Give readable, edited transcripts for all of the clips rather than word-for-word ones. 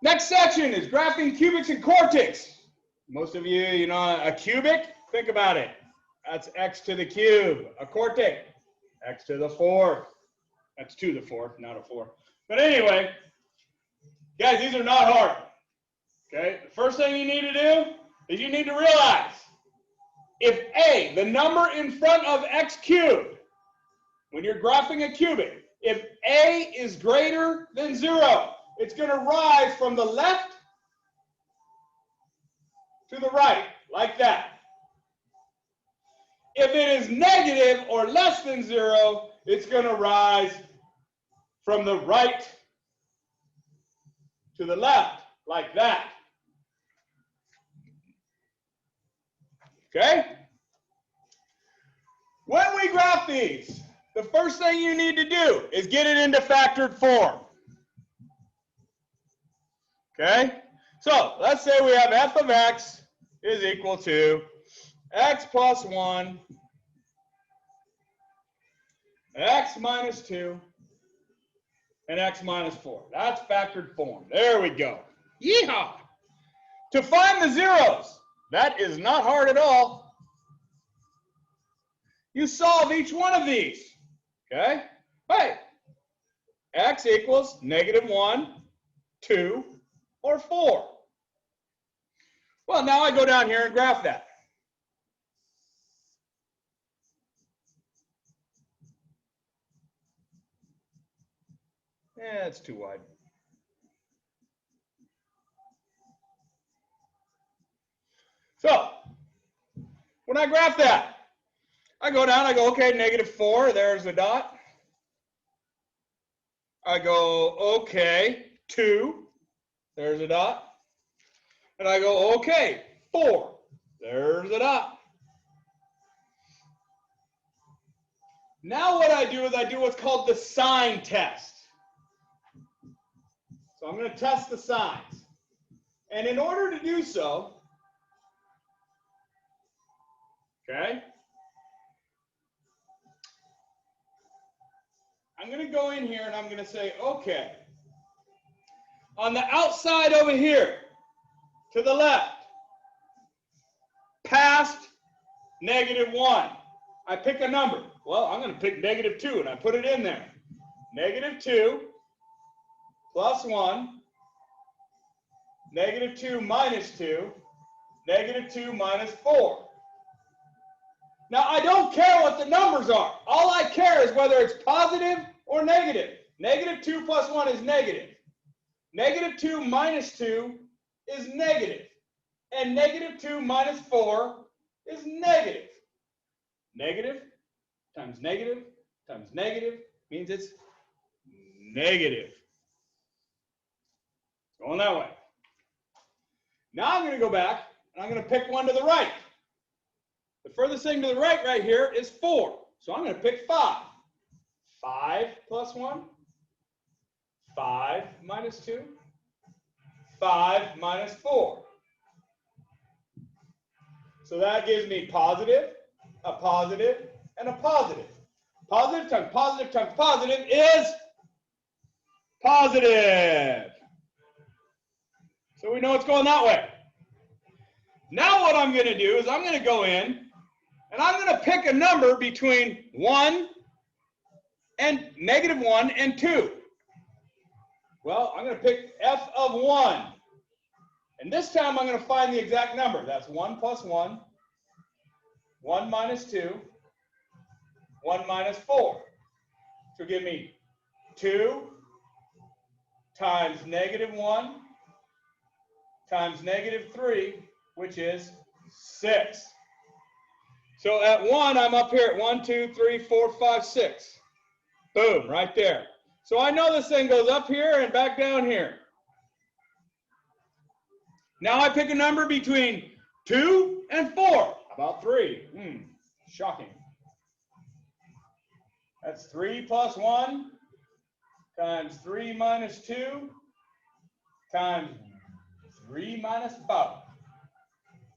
Next section is graphing cubics and quartics. Most of you know a cubic, think about it. That's x to the cube. A quartic, x to the fourth. That's to the fourth, not a four. But anyway, guys, these are not hard. Okay, the first thing you need to do is you need to realize if a, the number in front of x cubed, when you're graphing a cubic, if a is greater than 0, it's going to rise from the left to the right, like that. If it is negative or less than 0, it's going to rise from the right to the left, like that. Okay? When we graph these, the first thing you need to do is get it into factored form. Okay? So let's say we have f of x is equal to x plus 1, x minus 2, and x minus 4. That's factored form. There we go. Yeehaw! To find the zeros, that is not hard at all. You solve each one of these. Okay? Hey, x equals -1, 2, or 4. Well, now I go down here and graph that. It's too wide. So, when I graph that, I go down, I go, okay, -4, there's the dot. I go, okay, 2, there's a dot. And I go, okay, 4, there's a dot. Now what I do is I do what's called the sign test. So I'm going to test the signs. And in order to do so, okay, I'm going to go in here and I'm going to say, okay, on the outside over here, to the left, past -1, I pick a number. Well, I'm going to pick -2 and I put it in there. -2 plus 1, -2 minus 2, -2 minus 4. Now, I don't care what the numbers are. All I care is whether it's positive or negative. -2 plus 1 is negative. -2 minus 2 is negative. And -2 minus 4 is negative. Negative times negative times negative means it's negative. Going that way. Now I'm going to go back and I'm going to pick one to the right. The furthest thing to the right here is 4. So I'm going to pick 5. 5 plus 1. 5 minus 2. 5 minus 4. So that gives me positive, a positive, and a positive. Positive times positive times positive is positive. So we know it's going that way. Now what I'm going to do is I'm going to go in and I'm going to pick a number between 1 and -1 and 2. Well, I'm going to pick f of 1. And this time I'm going to find the exact number. That's 1 plus 1, 1 minus 2, 1 minus 4. So give me 2 times -1 times -3, which is 6. So at 1, I'm up here at 1, 2, 3, 4, 5, 6. Boom, right there. So I know this thing goes up here and back down here. Now I pick a number between 2 and 4. About 3. Shocking. That's 3 plus 1 times 3 minus 2 times 3 minus 5.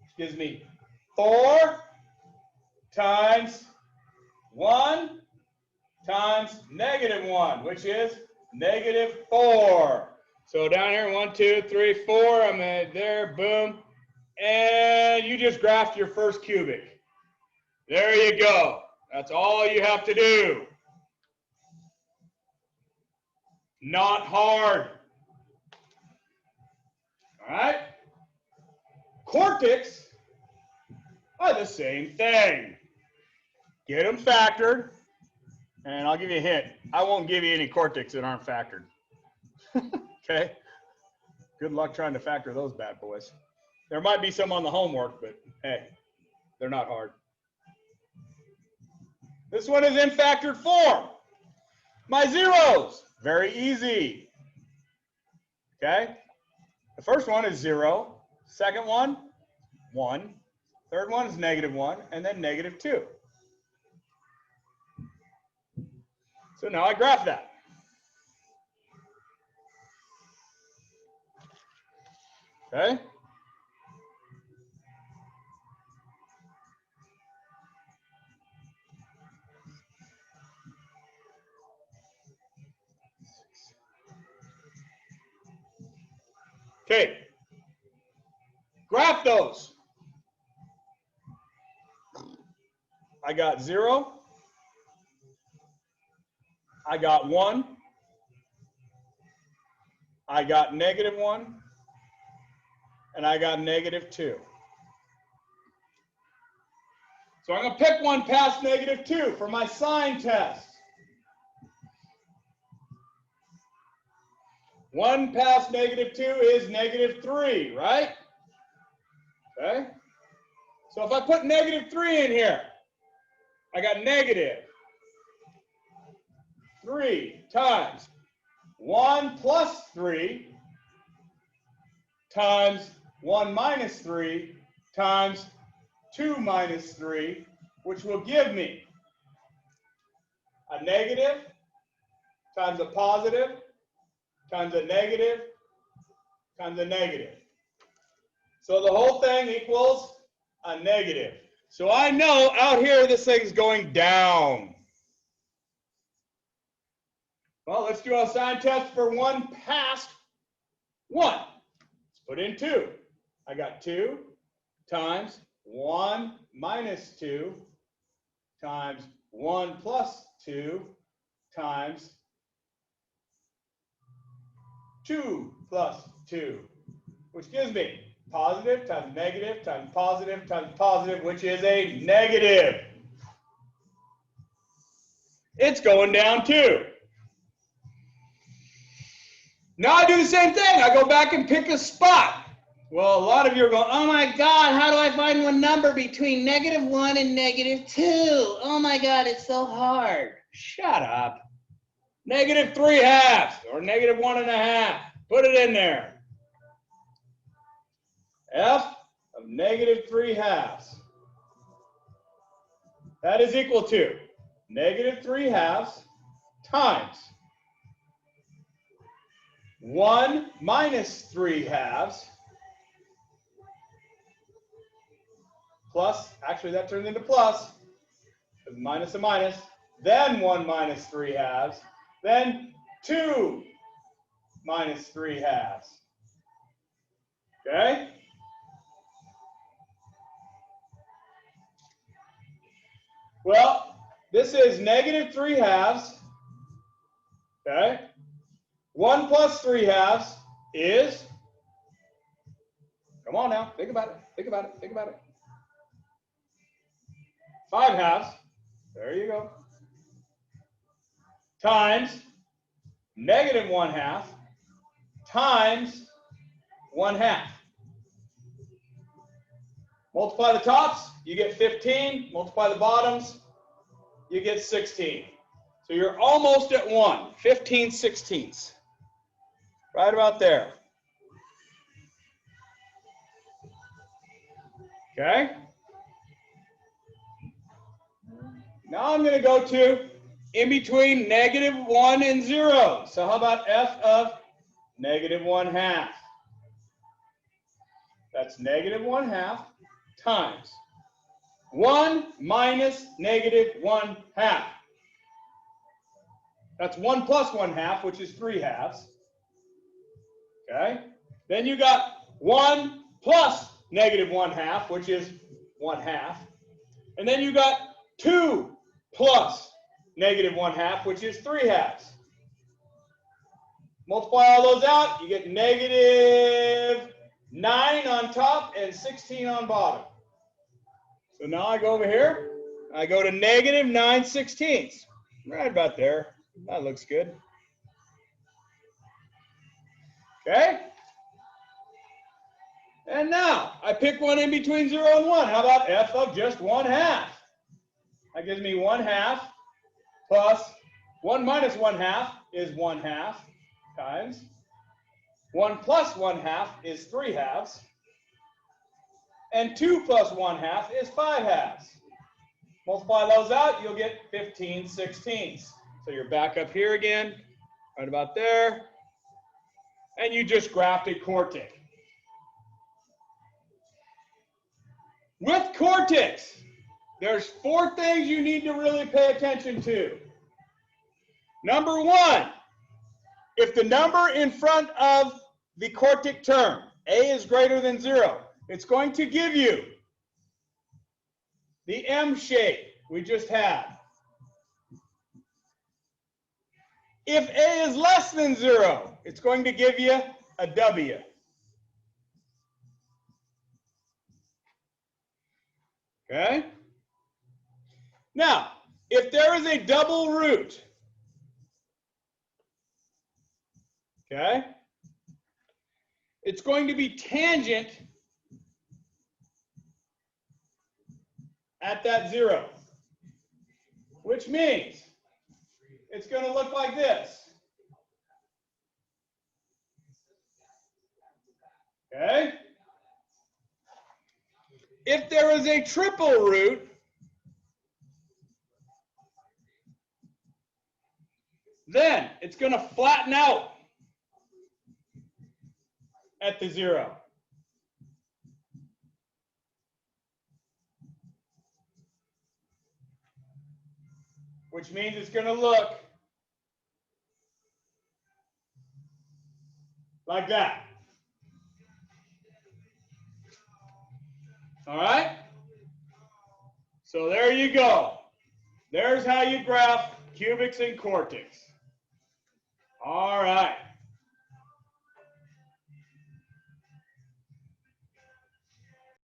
Which gives me 4 times 1 times -1, which is -4. So down here, 1, 2, 3, 4, I'm at there, boom. And you just graphed your first cubic. There you go. That's all you have to do. Not hard. All right? Quartics are the same thing. Get them factored. And I'll give you a hint. I won't give you any quartics that aren't factored. Okay? Good luck trying to factor those bad boys. There might be some on the homework, but hey, they're not hard. This one is in factored form. My zeros, very easy. Okay? The first one is 0. Second one, 1. Third one is -1, and then -2. So now I graph that. Okay? Okay. Graph those. I got 0. I got 1. I got -1. And I got -2. So I'm going to pick one past -2 for my sign test. 1 past -2 is -3, right? Okay. So if I put -3 in here, I got -3 times 1 plus 3 times 1 minus 3 times 2 minus 3, which will give me a negative times a positive times a negative times a negative. So the whole thing equals a negative. So I know out here this thing's going down. Well, let's do a sign test for 1 past 1. Let's put in 2. I got 2 times 1 minus 2 times 1 plus 2 times 2 plus 2, which gives me positive times negative times positive, which is a negative. It's going down too. Now I do the same thing. I go back and pick a spot. Well, a lot of you are going, oh my God, how do I find one number between -1 and -2? Oh my God, it's so hard. Shut up. -3/2 or -1.5. Put it in there. F of -3/2. That is equal to -3/2 times 1 minus 3/2 plus, actually that turns into plus, minus a minus, then 1 minus 3/2, then 2 minus 3/2. Okay? Well, this is -3/2. Okay? 1 plus 3/2 is, come on now, think about it, think about it, think about it. 5/2, there you go, times -1/2 times 1/2. Multiply the tops, you get 15. Multiply the bottoms, you get 16. So you're almost at 1, 15/16. Right about there. Okay? Now I'm going to go to in between -1 and 0. So how about f of -1/2? That's -1/2 times 1 minus -1/2. That's 1 plus 1/2, which is 3/2. Okay? Then you got 1 plus negative 1/2, which is 1/2. And then you got 2 plus negative 1/2, which is 3/2. Multiply all those out, you get negative 9 on top and 16 on bottom. So now I go over here, I go to negative 9/16. Right about there. That looks good. Okay? And now I pick one in between 0 and 1. How about f of just 1/2? That gives me 1/2 plus 1 minus 1/2 is 1/2 times 1 plus 1/2 is 3/2. And 2 plus 1/2 is 5/2. Multiply those out, you'll get 15/16. So you're back up here again, right about there. And you just graphed a quartic. With quartics, there's 4 things you need to really pay attention to. Number 1, if the number in front of the quartic term, a is greater than 0, it's going to give you the M shape we just had. If a is less than 0, it's going to give you a W. Okay? Now, if there is a double root, okay, it's going to be tangent at that 0, which means it's going to look like this. Okay? If there is a triple root, then it's going to flatten out at the 0. Which means it's going to look like that. All right? So there you go. There's how you graph cubics and quartics. All right.